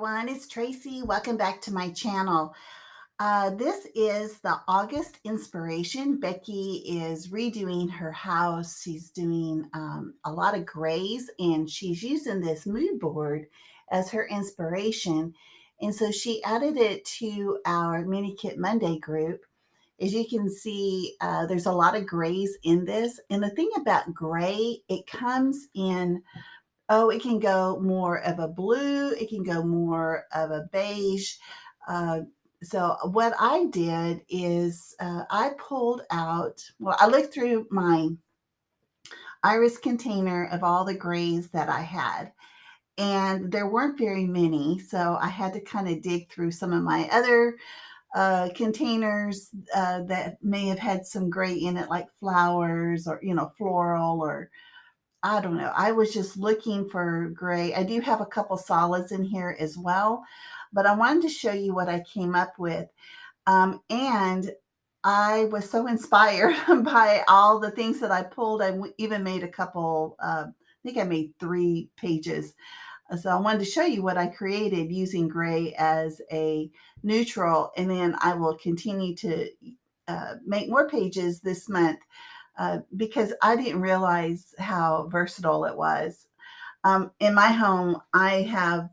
everyone, it's Tracy. Welcome back to my channel. This is the August inspiration. Becky is redoing her house. She's doing a lot of grays and she's using this mood board as her inspiration. And so she added it to our Mini Kit Monday group. As you can see, there's a lot of grays in this. And the thing about gray, it comes in. Oh, it can go more of a blue, it can go more of a beige. Uh, so what I did is I pulled out, well, I looked through my iris container of all the grays that I had, and there weren't very many. So I had to kind of dig through some of my other containers that may have had some gray in it, like flowers or, floral or I don't know. I was just looking for gray. I do have a couple solids in here as well, but I wanted to show you what I came up with. And I was so inspired by all the things that I pulled. Even made a couple, I think I made 3 pages. So I wanted to show you what I created using gray as a neutral, and then I will continue to make more pages this month because I didn't realize how versatile it was. In my home, I have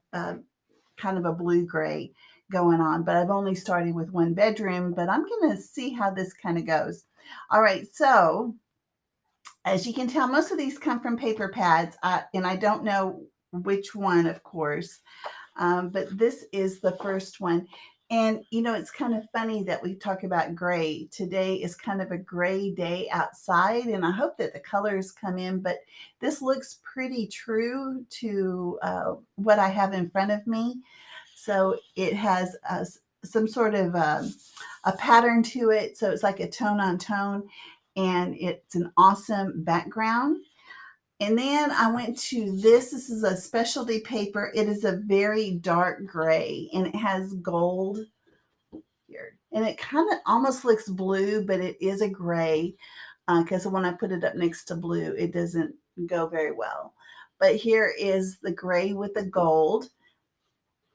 kind of a blue-gray going on, but I've only started with 1 bedroom, but I'm going to see how this kind of goes. All right, so as you can tell, most of these come from paper pads, and I don't know which one, of course, but this is the first one. And, it's kind of funny that we talk about gray. Today is kind of a gray day outside, and I hope that the colors come in, but this looks pretty true to what I have in front of me. So it has some sort of a pattern to it. So it's like a tone on tone, and it's an awesome background. And then I went to this. This is a specialty paper. It is a very dark gray, and it has gold here. And it kind of almost looks blue, but it is a gray because when I put it up next to blue, it doesn't go very well. But here is the gray with the gold.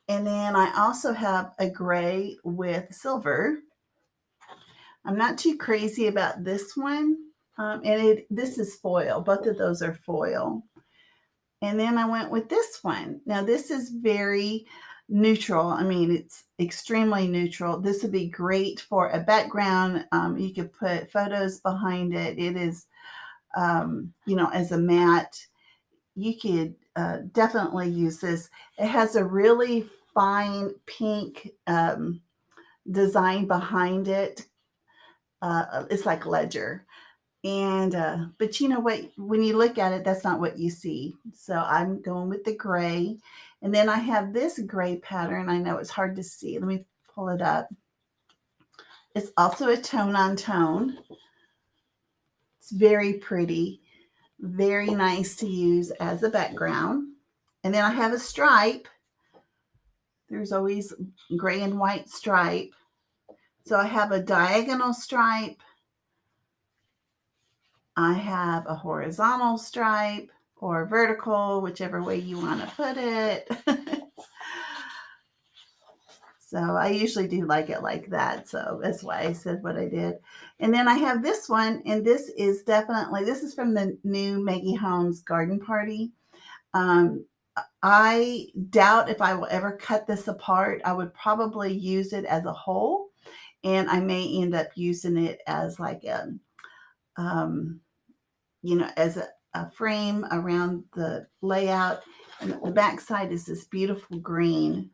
And then I also have a gray with silver. I'm not too crazy about this one. This is foil. Both of those are foil. And then I went with this one. Now this is very neutral. I mean, it's extremely neutral. This would be great for a background. You could put photos behind it. It is, as a mat. You could definitely use this. It has a really fine pink design behind it. It's like ledger. And but you know what, when you look at it, that's not what you see. So I'm going with the gray. And then I have this gray pattern. I know it's hard to see. Let me pull it up. It's also a tone on tone. It's very pretty, very nice to use as a background. And then I have a stripe. There's always gray and white stripe. So I have a diagonal stripe. I have a horizontal stripe or vertical, whichever way you want to put it. So I usually do like it like that. So that's why I said what I did. And then I have this one, and this is from the new Maggie Holmes Garden Party. I doubt if I will ever cut this apart. I would probably use it as a whole, and I may end up using it as like as a frame around the layout. And the back side is this beautiful green.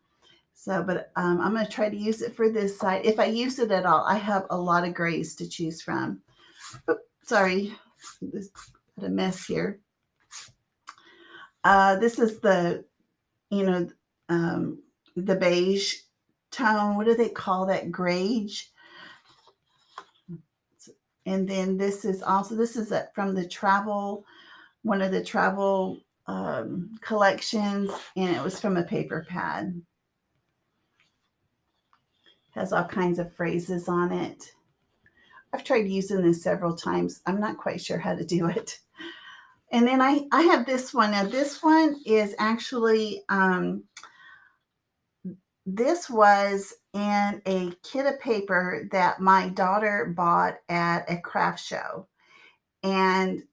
So, but I'm going to try to use it for this side. If I use it at all, I have a lot of grays to choose from. Oops, sorry, this got a mess here. This is the, the beige tone. What do they call that? Grage. And then this is from the travel, one of the travel collections, and it was from a paper pad. Has all kinds of phrases on it. I've tried using this several times. I'm not quite sure how to do it. And then I have this one. Now this one is actually this was in a kit of paper that my daughter bought at a craft show. And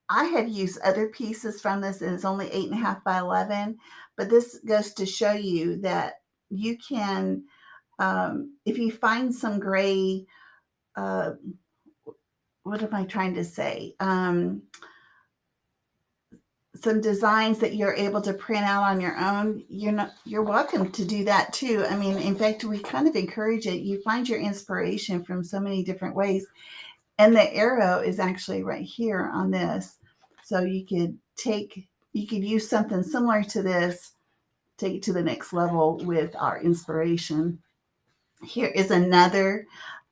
I have used other pieces from this, and it's only 8.5 by 11. But this goes to show you that you can, if you find some gray, uh, what am I trying to say? Some designs that you're able to print out on your own, you're welcome to do that too. I mean, in fact, we kind of encourage it. You find your inspiration from so many different ways. And the arrow is actually right here on this. So you could use something similar to this, take it to the next level with our inspiration. Here is another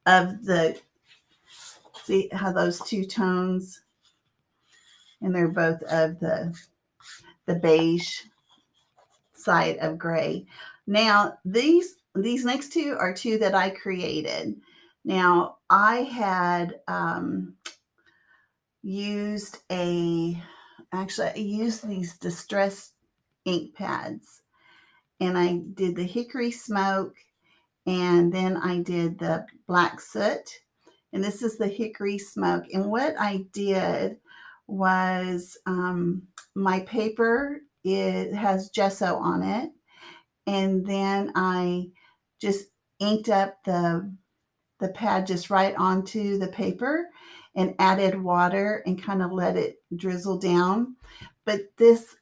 of the, see how those two tones, and they're both of the beige side of gray. Now, these next two are two that I created. Now, I had used actually, I used these distress ink pads, and I did the hickory smoke, and then I did the black soot, and this is the hickory smoke. And what I did was, my paper, it has gesso on it, and then I just inked up the pad just right onto the paper and added water and kind of let it drizzle down. But this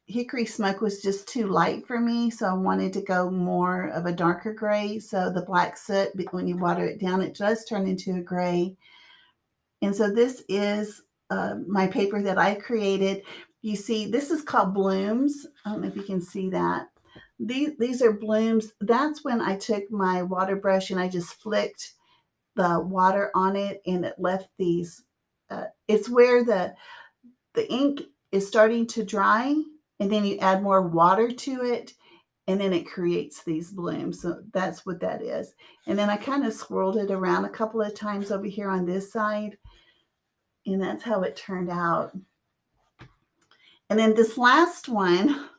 hickory smoke was just too light for me, so I wanted to go more of a darker gray. So the black soot, when you water it down, it does turn into a gray. And so this is my paper that I created. You see, this is called blooms. I don't know if you can see that. These are blooms. That's when I took my water brush and I just flicked the water on it, and it left these. It's where the ink is starting to dry, and then you add more water to it, and then it creates these blooms. So that's what that is. And then I kind of swirled it around a couple of times over here on this side, and that's how it turned out. And then this last one,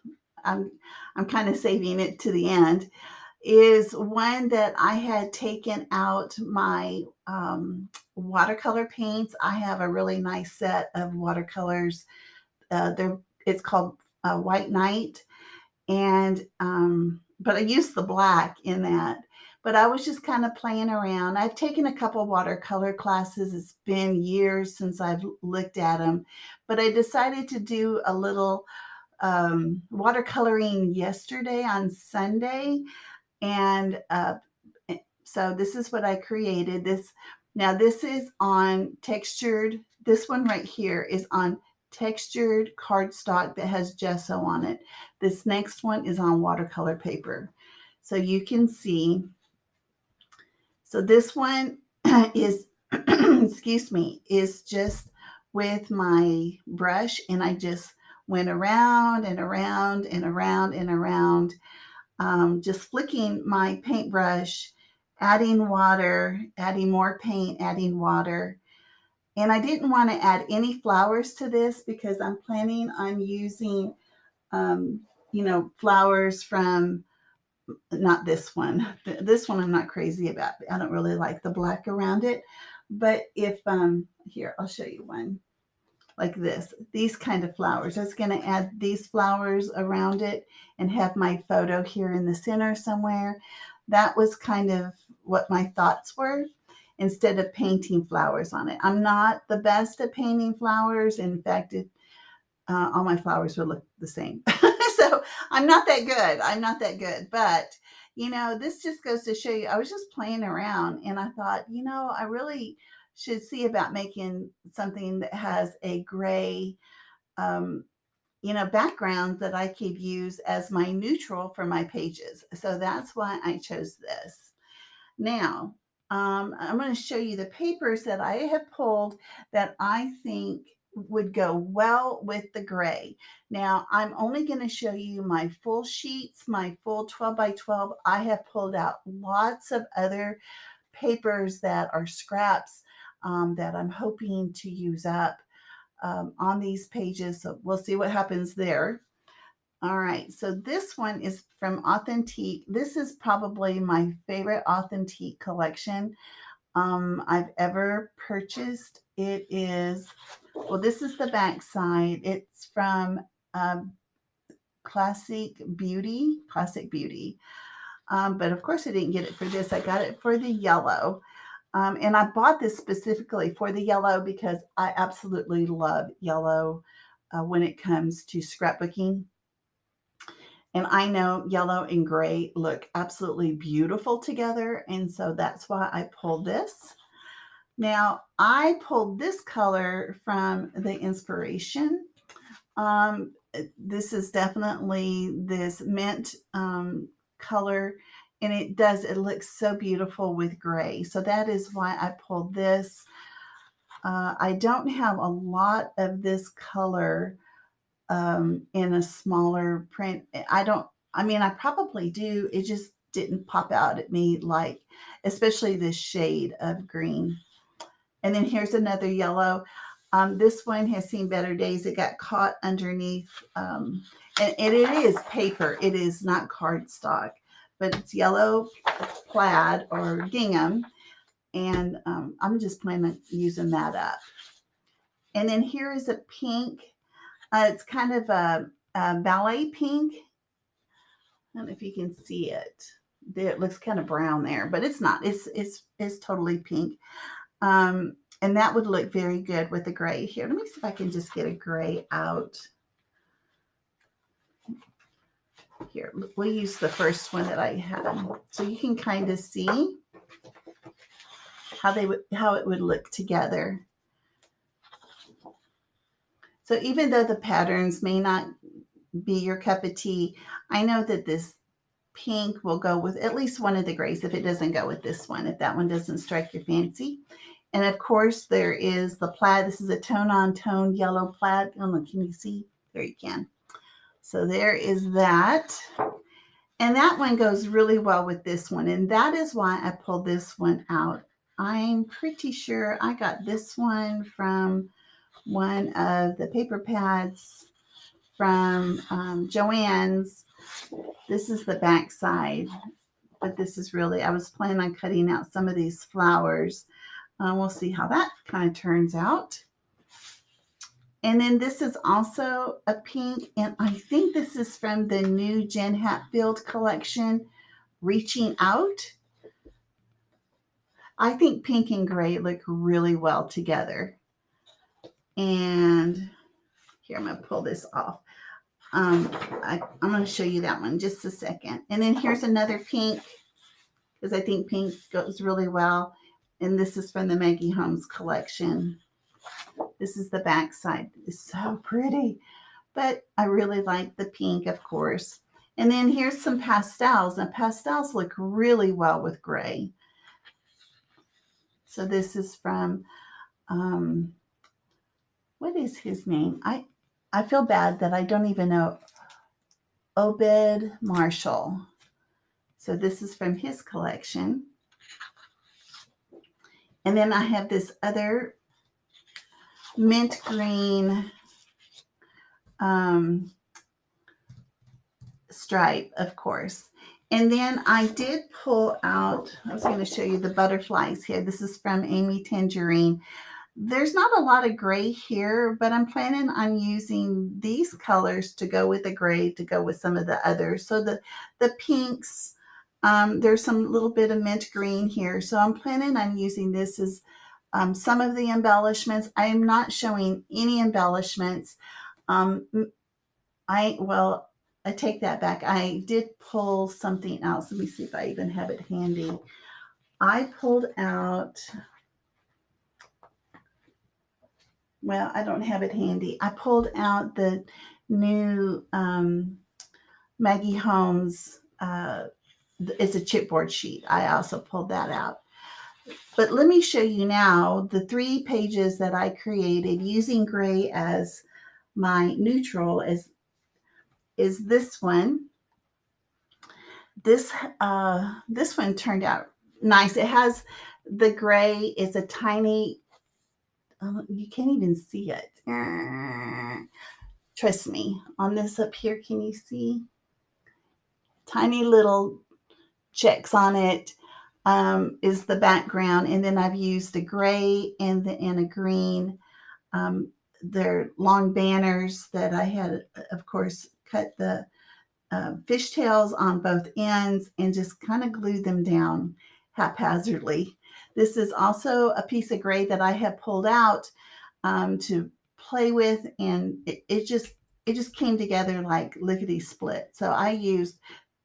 I'm I'm kind of saving it to the end, is one that I had taken out my watercolor paints. I have a really nice set of watercolors. It's called White Night, and but I used the black in that. But I was just kind of playing around. I've taken a couple watercolor classes. It's been years since I've looked at them, but I decided to do a little watercoloring yesterday on Sunday, and so this is what I created. This is on textured. This one right here is on textured cardstock that has gesso on it. This next one is on watercolor paper. So you can see. So this one is, excuse me, is just with my brush, and I just went around and around and around and around, just flicking my paintbrush, adding water, adding more paint, adding water. And I didn't want to add any flowers to this because I'm planning on using, um, flowers from, not this one. This one I'm not crazy about. I don't really like the black around it. But if, here, I'll show you one like this, these kind of flowers. I was going to add these flowers around it and have my photo here in the center somewhere. That was kind of what my thoughts were, instead of painting flowers on it. I'm not the best at painting flowers. In fact, all my flowers would look the same. So I'm not that good. I'm not that good. But, this just goes to show you, I was just playing around, and I thought, I really should see about making something that has a gray, um, background that I could use as my neutral for my pages. So that's why I chose this. Now, I'm going to show you the papers that I have pulled that I think would go well with the gray. Now, I'm only going to show you my full sheets, my full 12 by 12. I have pulled out lots of other papers that are scraps, that I'm hoping to use up on these pages. So we'll see what happens there. All right, so this one is from Authentique. This is probably my favorite Authentique collection I've ever purchased. It is, well, this is the back side. It's from um, Classic Beauty. But of course, I didn't get it for this. I got it for the yellow. And I bought this specifically for the yellow because I absolutely love yellow when it comes to scrapbooking. And I know yellow and gray look absolutely beautiful together. And so that's why I pulled this. Now, I pulled this color from the inspiration. This is definitely this mint color, and it looks so beautiful with gray. So that is why I pulled this. I don't have a lot of this color in a smaller print. I mean, I probably do. It just didn't pop out at me like, especially this shade of green. And then here's another yellow. This one has seen better days. It got caught underneath, and it is paper. It is not cardstock, but it's yellow plaid or gingham, and I'm just planning on using that up. And then here is a pink. It's kind of a ballet pink. I don't know if you can see it. It looks kind of brown there, but it's not. It's totally pink. And that would look very good with the gray here. Let me see if I can just get a gray out. Here, we'll use the first one that I had. So you can kind of see how it would look together. So even though the patterns may not be your cup of tea, I know that this pink will go with at least one of the grays if it doesn't go with this one, if that one doesn't strike your fancy. And of course, there is the plaid. This is a tone-on-tone yellow plaid. Oh, look, can you see? There you can. So there is that. And that one goes really well with this one. And that is why I pulled this one out. I'm pretty sure I got this one from one of the paper pads from Joann's. This is the back side. But this is really, I was planning on cutting out some of these flowers. We'll see how that kind of turns out. And then this is also a pink, and I think this is from the new Jen Hatfield collection, Reaching Out. I think pink and gray look really well together. And here, I'm going to pull this off. I'm going to show you that one in just a second. And then here's another pink, because I think pink goes really well. And this is from the Maggie Holmes collection. This is the back side. It's so pretty. But I really like the pink, of course. And then here's some pastels. Now, pastels look really well with gray. So this is from, what is his name? I feel bad that I don't even know. Obed Marshall. So this is from his collection. And then I have this other mint green stripe, of course. And then I did pull out, I was going to show you the butterflies here. This is from Amy Tangerine. There's not a lot of gray here, but I'm planning on using these colors to go with the gray, to go with some of the others. So the pinks, there's some little bit of mint green here. So I'm planning on using this as some of the embellishments. I am not showing any embellishments. I take that back. I did pull something else. Let me see if I even have it handy. I pulled out, well, I don't have it handy. I pulled out the new Maggie Holmes, it's a chipboard sheet. I also pulled that out. But let me show you now the 3 pages that I created using gray as my neutral is this one. This one turned out nice. It has the gray. It's a tiny, you can't even see it. Trust me, on this up here, can you see? Tiny little checks on it is the background. And then I've used a gray and a green. Um, they're long banners that I had, of course, cut the fishtails on both ends and just kind of glued them down haphazardly. This is also a piece of gray that I have pulled out to play with, and it just came together like lickety split. So I used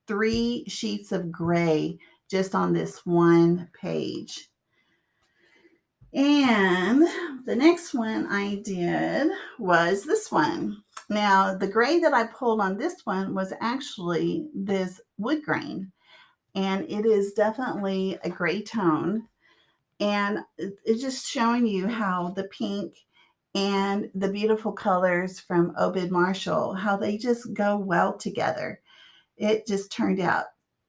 3 sheets of gray just on this one page. And the next one I did was this one. Now, the gray that I pulled on this one was actually this wood grain, and it is definitely a gray tone. And it's just showing you how the pink and the beautiful colors from Obed Marshall, how they just go well together. It just turned out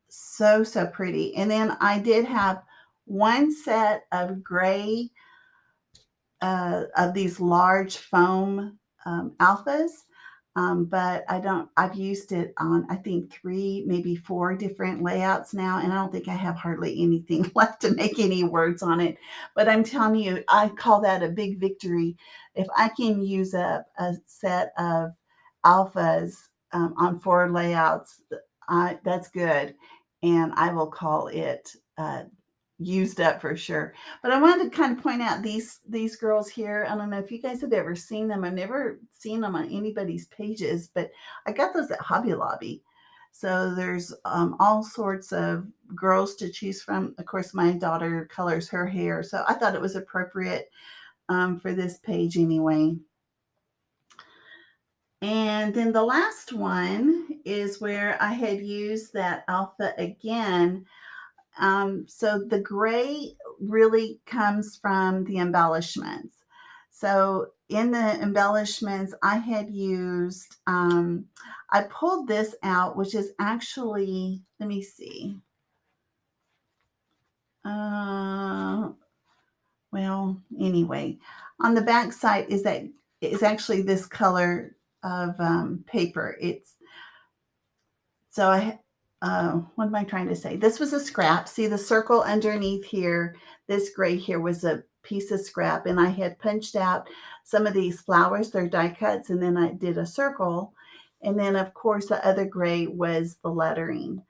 so, so pretty. And then I did have one set of gray of these large foam alphas. But I've used it on, I think, 3, maybe 4 different layouts now. And I don't think I have hardly anything left to make any words on it. But I'm telling you, I call that a big victory. If I can use up a set of alphas on 4 layouts, that's good. And I will call it used up for sure. But I wanted to kind of point out these girls here. I don't know if you guys have ever seen them. I've never seen them on anybody's pages, but I got those at Hobby Lobby. So there's all sorts of girls to choose from. Of course, my daughter colors her hair, so I thought it was appropriate for this page anyway. And then the last one is where I had used that alpha again. So the gray really comes from the embellishments. So in the embellishments, I had used, I pulled this out, which is actually, let me see. Well, anyway, on the back side is actually this color of paper. It's so what am I trying to say? This was a scrap. See the circle underneath here? This gray here was a piece of scrap, and I had punched out some of these flowers. They're die cuts, and then I did a circle. And then, of course, the other gray was the lettering.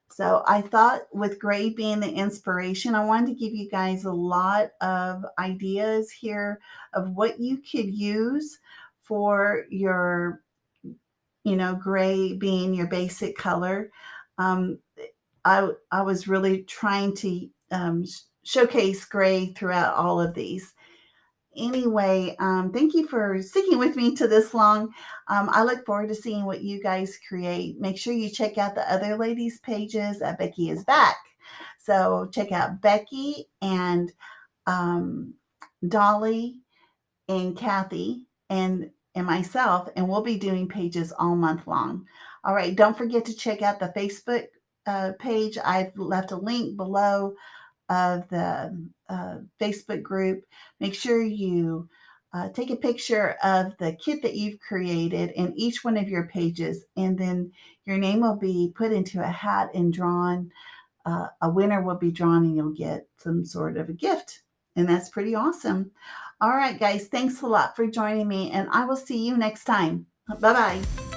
So I thought with gray being the inspiration, I wanted to give you guys a lot of ideas here of what you could use for your, gray being your basic color. Um, I was really trying to showcase gray throughout all of these. Anyway, thank you for sticking with me to this long. I look forward to seeing what you guys create. Make sure you check out the other ladies' pages at Becky is Back. So check out Becky and Dolly and Kathy and myself, and we'll be doing pages all month long. All right, don't forget to check out the Facebook page. I've left a link below of the Facebook group. Make sure you take a picture of the kit that you've created in each one of your pages, and then your name will be put into a hat and drawn. A winner will be drawn, and you'll get some sort of a gift. And that's pretty awesome. All right, guys, thanks a lot for joining me, and I will see you next time. Bye-bye.